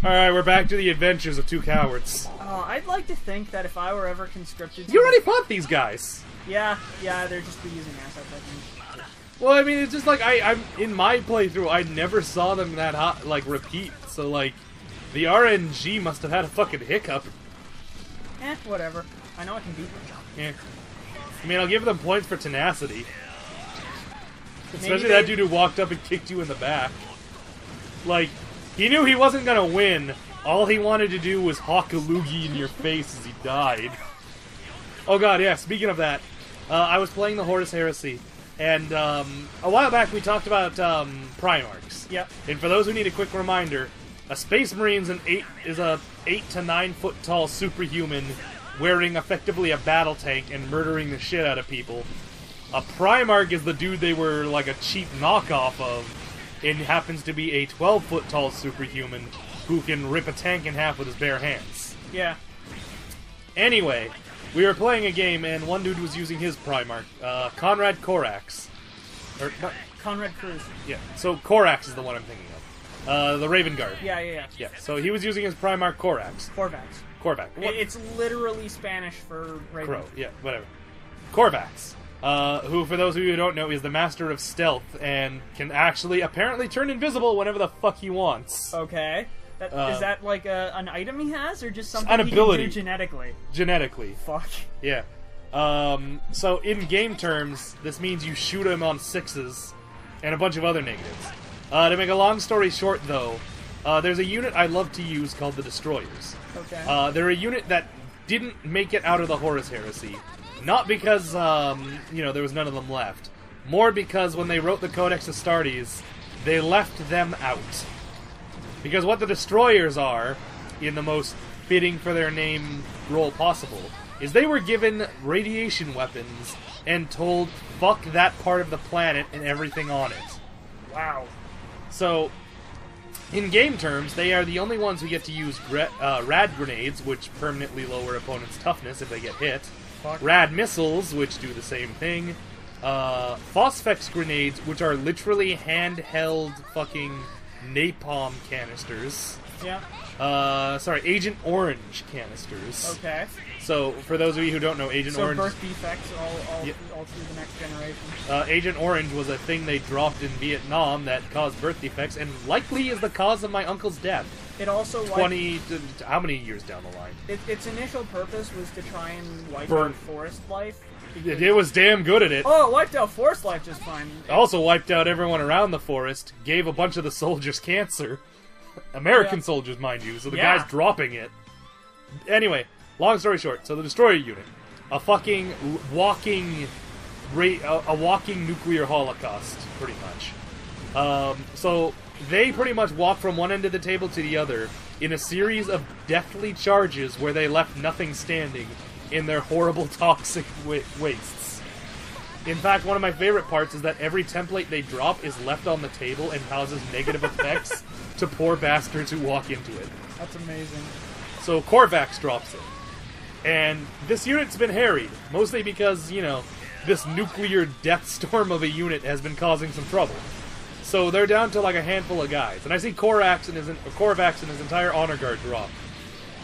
Alright, we're back to the adventures of two cowards. I'd like to think that if I were ever conscripted to... You already fought these guys! Yeah, they're just reusing assets, I think. Well, I mean, it's just like, I'm in my playthrough, I never saw them that hot, like, repeat. So, like, the RNG must have had a fucking hiccup. Whatever. I know I can beat them. Yeah. I mean, I'll give them points for tenacity. Especially Maybe that dude who walked up and kicked you in the back. Like, he knew he wasn't gonna win. All he wanted to do was hawk a loogie in your face as he died. Oh god, yeah, speaking of that, I was playing the Horus Heresy, and a while back we talked about Primarchs. Yep. And for those who need a quick reminder, a Space Marine's is a 8 to 9 foot tall superhuman wearing effectively a battle tank and murdering the shit out of people. A Primarch is the dude they were like a cheap knockoff of, and happens to be a 12 foot tall superhuman who can rip a tank in half with his bare hands. Yeah. Anyway, we were playing a game and one dude was using his Primarch, Conrad Corax. Or, Conrad Cruz. yeah, so Corax is the one I'm thinking of. The Raven Guard. Yeah. Yeah, so he was using his Primarch Corax. Corvax. Corvax. It's literally Spanish for Raven. Crow, yeah, whatever. Corvax. Who, for those of you who don't know, is the master of stealth and can actually apparently turn invisible whenever the fuck he wants. Okay. Is that like an item he has, or just something an ability. he can do genetically? Genetically. Fuck. Yeah. So in game terms, this means you shoot him on 6s and a bunch of other negatives. To make a long story short, though, there's a unit I love to use called the Destroyers. Okay. They're a unit that didn't make it out of the Horus Heresy. Not because, there was none of them left. More because when they wrote the Codex Astartes, they left them out. Because what the Destroyers are, in the most fitting for their name role possible, is they were given radiation weapons and told, fuck that part of the planet and everything on it. Wow. So, in game terms, they are the only ones who get to use rad grenades, which permanently lower opponents' toughness if they get hit. Fuck. Rad missiles, which do the same thing. Phosphex grenades, which are literally handheld fucking napalm canisters. Yeah. Agent Orange canisters. Okay. So, for those of you who don't know, Agent Orange... So birth defects all through the next generation. Agent Orange was a thing they dropped in Vietnam that caused birth defects, and likely is the cause of my uncle's death. It also wiped... 20... how many years down the line? Its initial purpose was to try and wipe Burn. out forest life. It was damn good at it. Oh, it wiped out forest life just fine. Also wiped out everyone around the forest, gave a bunch of the soldiers cancer. American soldiers, mind you, so the guy's dropping it. Anyway, long story short, so the Destroyer unit, a fucking walking nuclear holocaust, pretty much. So they pretty much walk from one end of the table to the other in a series of deathly charges where they left nothing standing in their horrible toxic wastes. In fact, one of my favorite parts is that every template they drop is left on the table and causes negative effects to poor bastards who walk into it. That's amazing. So Corvax drops it. And this unit's been harried, mostly because, this nuclear death storm of a unit has been causing some trouble. So they're down to like a handful of guys. And I see Corvax and his entire honor guard drop.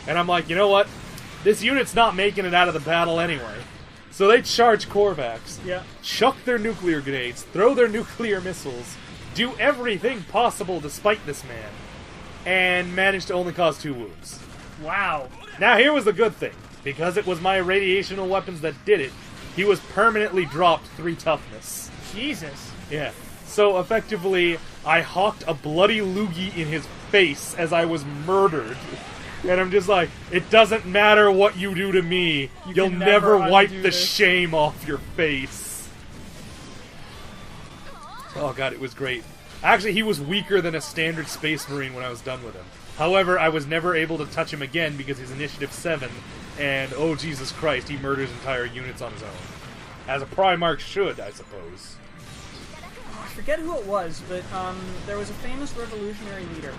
And I'm like, you know what? This unit's not making it out of the battle anyway. So they charge Corvax, chuck their nuclear grenades, throw their nuclear missiles, do everything possible to spite this man, and manage to only cause 2 wounds. Wow. Now here was the good thing. Because it was my radiational weapons that did it, he was permanently dropped 3 toughness. Jesus. Yeah. So effectively, I hawked a bloody loogie in his face as I was murdered. And I'm just like, it doesn't matter what you do to me, you'll never wipe the shame off your face. Oh god, it was great. Actually, he was weaker than a standard Space Marine when I was done with him. However, I was never able to touch him again because he's initiative 7, and oh Jesus Christ, he murders entire units on his own. As a Primarch should, I suppose. I forget who it was, but there was a famous revolutionary leader.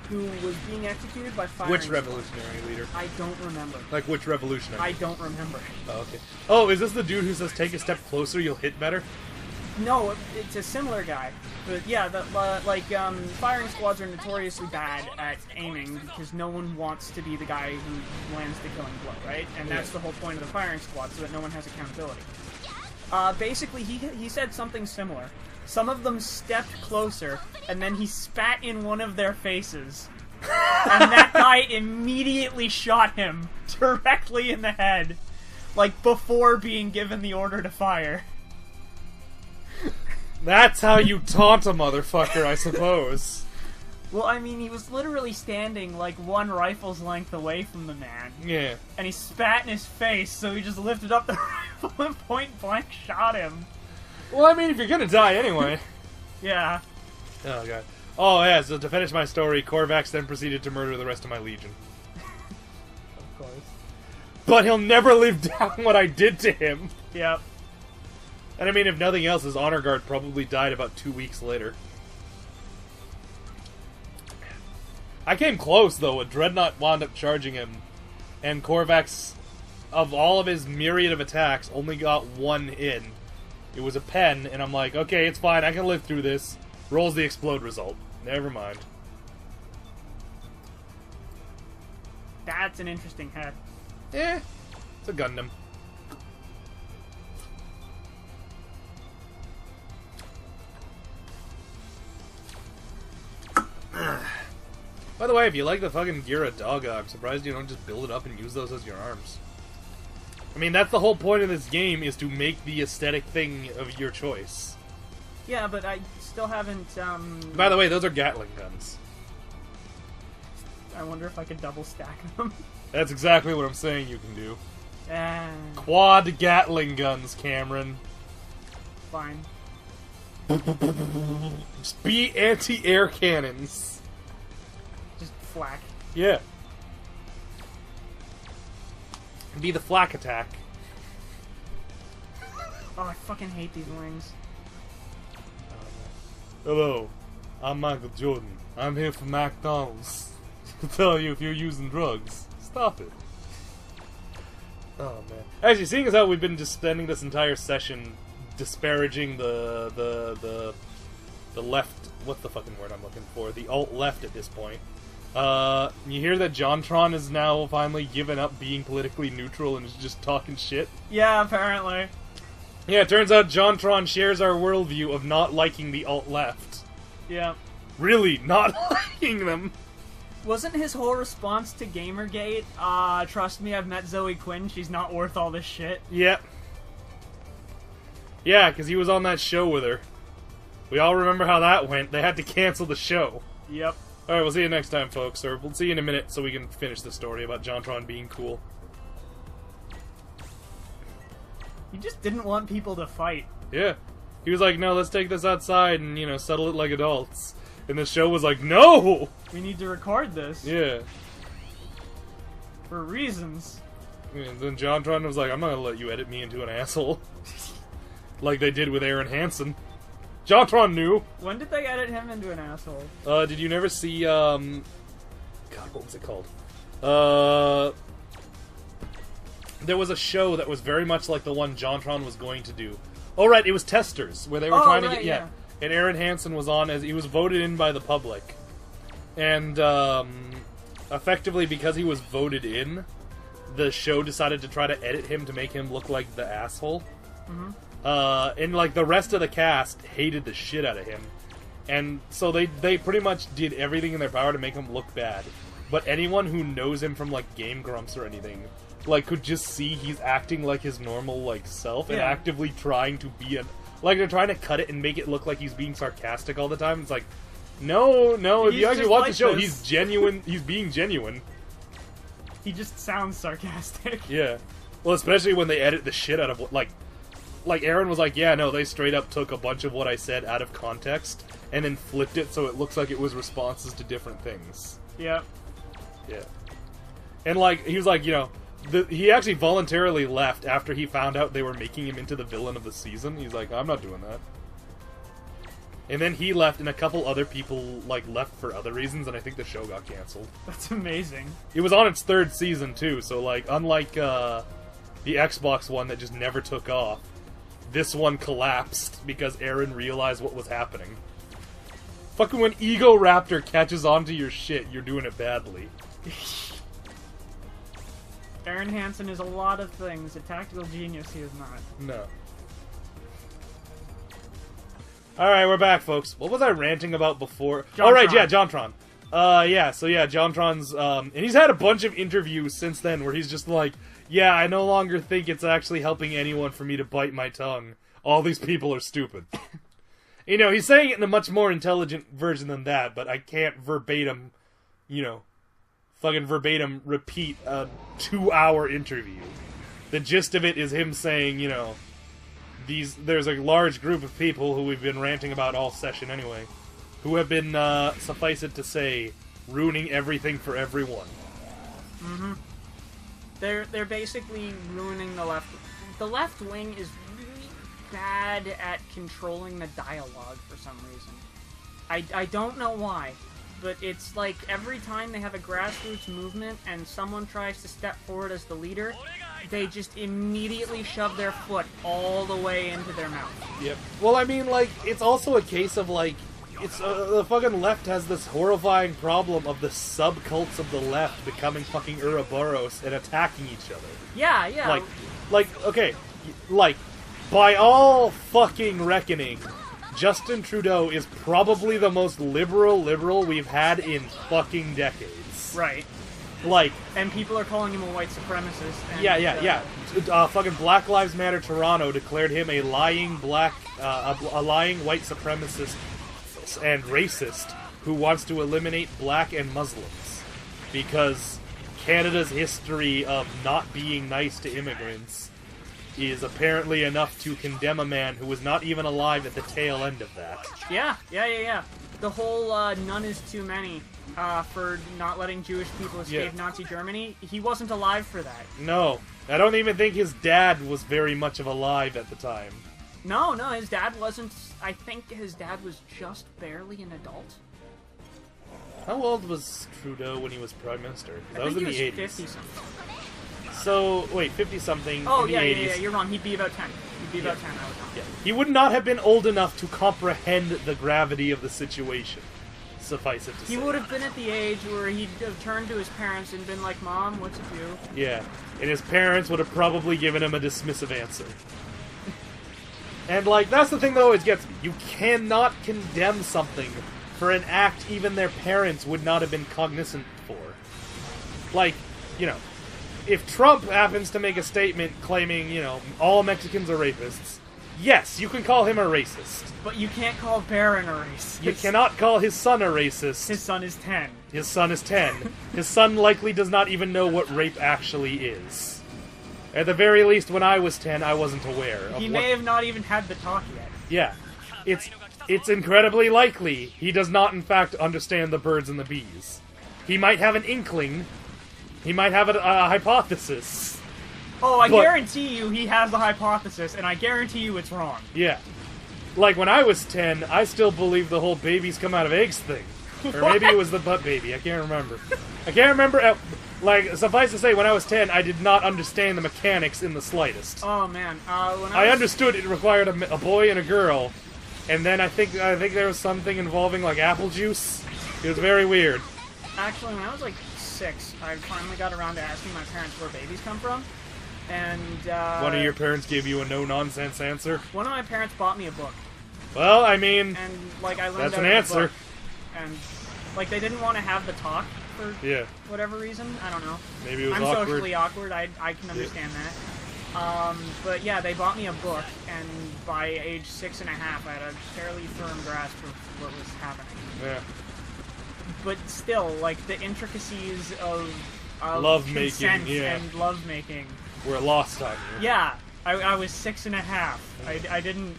who was being executed by firing Which squad. revolutionary leader? I don't remember. Like, which revolutionary? I don't remember. Oh, okay. Oh, is this the dude who says, take a step closer, you'll hit better? No, it's a similar guy. But yeah, firing squads are notoriously bad at aiming because no one wants to be the guy who lands the killing blow, right? And that's the whole point of the firing squad, so that no one has accountability. Basically, he said something similar. Some of them stepped closer, and then he spat in one of their faces. And that guy immediately shot him directly in the head, like before being given the order to fire. That's how you taunt a motherfucker, I suppose. Well, I mean, he was literally standing like one rifle's length away from the man. Yeah. And he spat in his face, so he just lifted up the rifle and point blank shot him. Well, I mean, if you're gonna die anyway. Yeah. Oh, God. Oh, yeah, so to finish my story, Korvax then proceeded to murder the rest of my legion. Of course. But he'll never live down what I did to him. Yep. And I mean, if nothing else, his honor guard probably died about 2 weeks later. I came close, though. A Dreadnought wound up charging him. And Korvax, of all of his myriad of attacks, only got one in. It was a pen, and I'm like, okay, it's fine, I can live through this. Rolls the explode result. Never mind. That's an interesting head. Eh, it's a Gundam. By the way, if you like the fucking Gira Dogga, I'm surprised you don't just build it up and use those as your arms. I mean, that's the whole point of this game, is to make the aesthetic thing of your choice. Yeah, but I still haven't, By the way, those are Gatling guns. I wonder if I could double stack them. That's exactly what I'm saying you can do. And Quad Gatling guns, Cameron. fine. Just be anti-air cannons. Just flak. Yeah. Be the flak attack. Oh, I fucking hate these wings. Hello, I'm Michael Jordan. I'm here for McDonald's to tell you if you're using drugs, stop it. Oh man. Actually, seeing as how we've been just spending this entire session disparaging the left, what's the fucking word I'm looking for? The alt-left at this point. You hear that JonTron is now finally given up being politically neutral and is just talking shit? Yeah, apparently. Yeah, it turns out JonTron shares our worldview of not liking the alt-left. Yeah. Really, not liking them. Wasn't his whole response to Gamergate, trust me, I've met Zoe Quinn, she's not worth all this shit? Yep. Yeah, because he was on that show with her. We all remember how that went. They had to cancel the show. Yep. Alright, we'll see you next time, folks. Or we'll see you in a minute so we can finish the story about JonTron being cool. He just didn't want people to fight. Yeah. He was like, no, let's take this outside and, you know, settle it like adults. And the show was like, no! We need to record this. Yeah. For reasons. And then JonTron was like, I'm not gonna let you edit me into an asshole. Like they did with Aaron Hansen. JonTron knew! When did they edit him into an asshole? Did you never see, God, what was it called? There was a show that was very much like the one JonTron was going to do. Oh, right, it was Testers, where they were trying to get... Yeah. And Aaron Hansen was on as... He was voted in by the public. And, effectively, because he was voted in, the show decided to try to edit him to make him look like the asshole. Mm-hmm. And, like, the rest of the cast hated the shit out of him. And so they pretty much did everything in their power to make him look bad. But anyone who knows him from, like, Game Grumps or anything, like, could just see he's acting like his normal, like, self and actively trying to be an... Like, they're trying to cut it and make it look like he's being sarcastic all the time. It's like, no, if you actually watch the show, he's genuine, he's being genuine. He just sounds sarcastic. Yeah. Well, especially when they edit the shit out of what, like Aaron was like, yeah, no, they straight up took a bunch of what I said out of context and then flipped it so it looks like it was responses to different things. Yeah. Yeah. And, like, he was like, you know, he actually voluntarily left after he found out they were making him into the villain of the season. He's like, I'm not doing that. And then he left, and a couple other people like left for other reasons, and I think the show got canceled. That's amazing. It was on its 3rd season too, so like unlike the Xbox one that just never took off, this one collapsed because Aaron realized what was happening. Fucking when Ego Raptor catches onto your shit, you're doing it badly. Aaron Hansen is a lot of things. A tactical genius he is not. No. Alright, we're back, folks. What was I ranting about before? Alright, yeah, JonTron. JonTron's, and he's had a bunch of interviews since then where he's just like, yeah, I no longer think it's actually helping anyone for me to bite my tongue. All these people are stupid. You know, he's saying it in a much more intelligent version than that, but I can't verbatim, fucking verbatim repeat a 2-hour interview. The gist of it is him saying, there's a large group of people who we've been ranting about all session anyway, who have been, suffice it to say, ruining everything for everyone. Mm-hmm. They're basically ruining the left. The left wing is really bad at controlling the dialogue for some reason. I don't know why, but it's like every time they have a grassroots movement and someone tries to step forward as the leader, they just immediately shove their foot all the way into their mouth. Yep. Well, I mean, like, it's also a case of, like, it's the fucking left has this horrifying problem of the subcults of the left becoming fucking Ouroboros and attacking each other. Yeah, yeah. Okay, by all fucking reckoning, Justin Trudeau is probably the most liberal we've had in fucking decades. Right. And people are calling him a white supremacist. And, yeah. Fucking Black Lives Matter Toronto declared him a lying white supremacist and racist who wants to eliminate black and Muslims because Canada's history of not being nice to immigrants is apparently enough to condemn a man who was not even alive at the tail end of that. Yeah. The whole none is too many for not letting Jewish people escape Nazi Germany, he wasn't alive for that. No. I don't even think his dad was very much of alive at the time. No, his dad wasn't. I think his dad was just barely an adult. How old was Trudeau when he was Prime Minister? That was in the 80s. 50-something. So, wait, 50-something Oh, in the yeah, 80s. yeah, you're wrong. He'd be about 10. He'd be about 10, I would know. Yeah. He would not have been old enough to comprehend the gravity of the situation, suffice it to say. He would have been at the age where he'd have turned to his parents and been like, Mom, what's it do? Yeah, and his parents would have probably given him a dismissive answer. And, that's the thing that always gets me. You cannot condemn something for an act even their parents would not have been cognizant for. If Trump happens to make a statement claiming, all Mexicans are rapists, yes, you can call him a racist. But you can't call Barron a racist. You cannot call his son a racist. His son is 10. His son is 10. His son likely does not even know what rape actually is. At the very least, when I was 10, I wasn't aware of He may have not even had the talk yet. Yeah. It's incredibly likely he does not, in fact, understand the birds and the bees. He might have an inkling. He might have a hypothesis. Oh, I guarantee you he has the hypothesis, and I guarantee you it's wrong. Yeah. When I was 10, I still believed the whole babies come out of eggs thing. Or maybe it was the butt baby. I can't remember. Suffice to say, when I was 10, I did not understand the mechanics in the slightest. Oh, man. I understood it required a boy and a girl, and then I think there was something involving, apple juice. It was very weird. Actually, when I was, 6, I finally got around to asking my parents where babies come from, and, One of your parents gave you a no-nonsense answer? One of my parents bought me a book. Well, I mean... And, I learned that's out an of the answer. book, and, they didn't want to have the talk for whatever reason. I don't know. Maybe it was I'm awkward. socially awkward. I can understand that. But yeah, they bought me a book, and by age 6.5, I had a fairly firm grasp of what was happening. Yeah. But still, the intricacies of love-making, and love-making were lost on you. Yeah. I was 6.5. I didn't...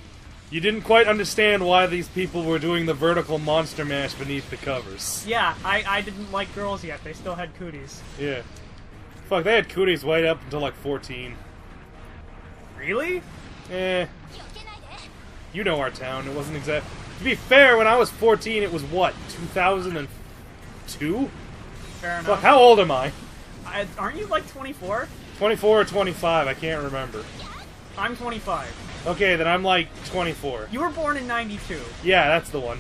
You didn't quite understand why these people were doing the vertical monster mash beneath the covers. Yeah, I didn't like girls yet. They still had cooties. Yeah. Fuck, they had cooties right up until 14. Really? You know our town. It wasn't To be fair, when I was 14, it was what, 2002? Fair enough. Fuck, how old am I? Aren't you like 24? 24 or 25, I can't remember. I'm 25. Okay, then I'm like 24. You were born in 92. Yeah, that's the one.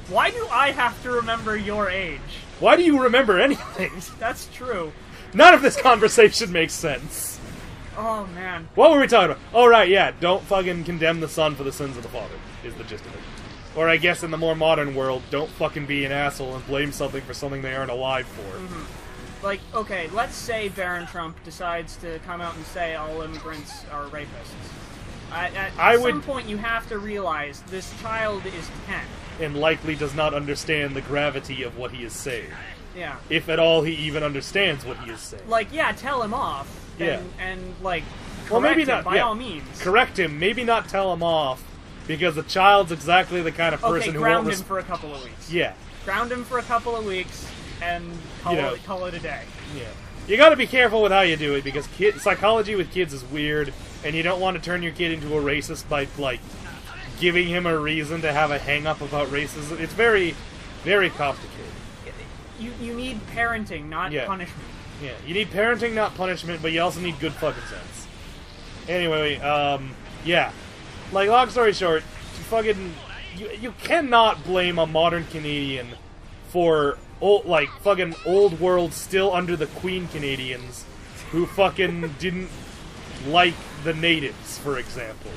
Why do I have to remember your age? Why do you remember anything? That's true. None of this conversation makes sense. Oh, man. What were we talking about? Oh, right, yeah. Don't fucking condemn the son for the sins of the father, is the gist of it. Or I guess in the more modern world, don't fucking be an asshole and blame something for something they aren't alive for. Mm-hmm. Like, okay, let's say Baron Trump decides to come out and say all immigrants are rapists. At some point, you have to realize this child is 10. And likely does not understand the gravity of what he is saying. Yeah. If at all he even understands what he is saying. Like, yeah, tell him off. Yeah. And like, correct well, maybe him not, by all means. Correct him. Maybe not tell him off, because the child's exactly the kind of person who ground won't him for a couple of weeks. Yeah. Ground him for a couple of weeks, and call it a day. Yeah. You gotta be careful with how you do it, because psychology with kids is weird, and you don't want to turn your kid into a racist by, like, giving him a reason to have a hang-up about racism. It's very, very complicated. You need parenting, not punishment. Yeah, you need parenting, not punishment, but you also need good fucking sense. Anyway, yeah. Like, long story short, you cannot blame a modern Canadian for fucking old world, still under the Queen Canadians who fucking didn't like the natives, for example.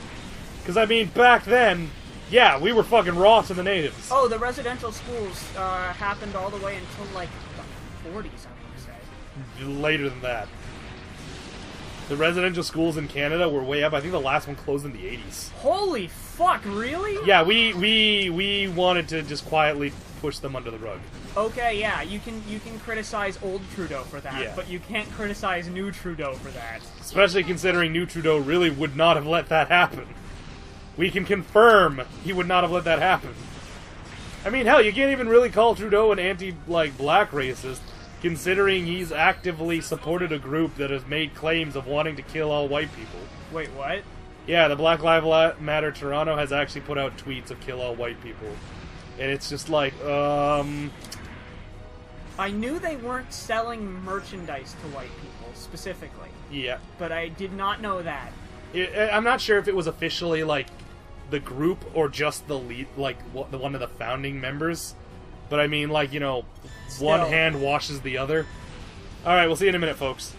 Because, I mean, back then, yeah, we were fucking raw to the natives. Oh, the residential schools happened all the way until, like, the 40s, I want to say. Later than that. The residential schools in Canada were way up. I think the last one closed in the 80s. Holy fuck, really? Yeah, we wanted to just quietly push them under the rug. Okay, yeah, you can criticize old Trudeau for that, but you can't criticize new Trudeau for that. Especially considering new Trudeau really would not have let that happen. We can confirm he would not have let that happen. I mean, hell, you can't even really call Trudeau an anti-black racist, considering he's actively supported a group that has made claims of wanting to kill all white people. Wait, what? Yeah, the Black Lives Matter Toronto has actually put out tweets of kill all white people. And it's just like, I knew they weren't selling merchandise to white people, specifically. Yeah. But I did not know that. I'm not sure if it was officially, like, the group or just the lead, like, one of the founding members. But I mean, like, you know, one hand washes the other. Alright, we'll see you in a minute, folks.